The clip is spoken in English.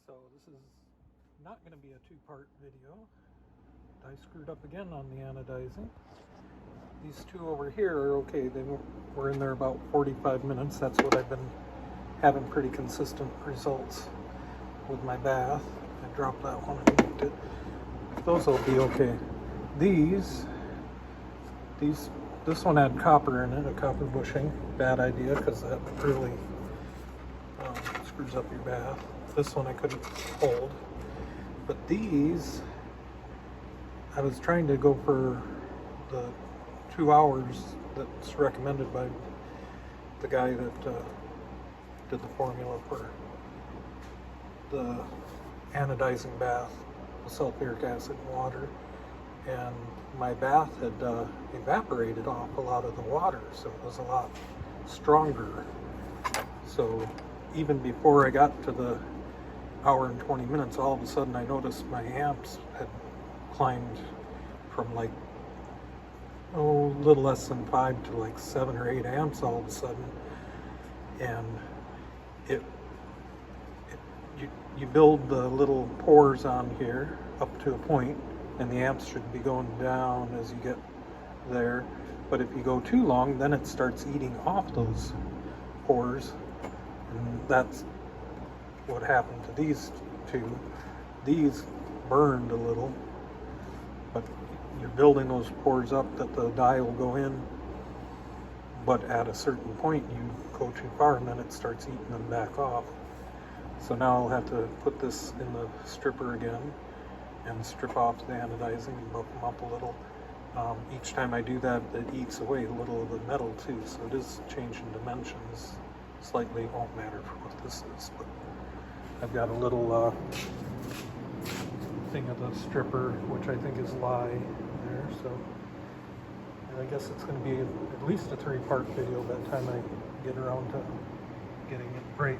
So this is not going to be a two-part video. I screwed up again on the anodizing. These two over here are okay. They were in there about 45 minutes. That's what I've been having pretty consistent results with my bath. I dropped that one and moved it. Those will be okay. This one had copper in it, a copper bushing. Bad idea because that really screws up your bath. This one I couldn't hold. But these, I was trying to go for the 2 hours that's recommended by the guy that did the formula for the anodizing bath with sulfuric acid and water. And my bath had evaporated off a lot of the water, so it was a lot stronger. So even before I got to the hour and 20 minutes, all of a sudden I noticed my amps had climbed from like, a little less than 5 to like 7 or 8 amps all of a sudden. And you build the little pores on here up to a point, and the amps should be going down as you get there. But if you go too long, then it starts eating off those pores, and that's what happened to these two. These burned a little, but you're building those pores up that the dye will go in, but at a certain point you go too far and then it starts eating them back off. So now I'll have to put this in the stripper again and strip off the anodizing and buff them up a little. Each time I do that, it eats away a little of the metal too, so it is changing dimensions slightly. It won't matter for what this is, but I've got a little thing of the stripper, which I think is lye there, so I guess it's going to be at least a 3-part video by the time I get around to getting it right.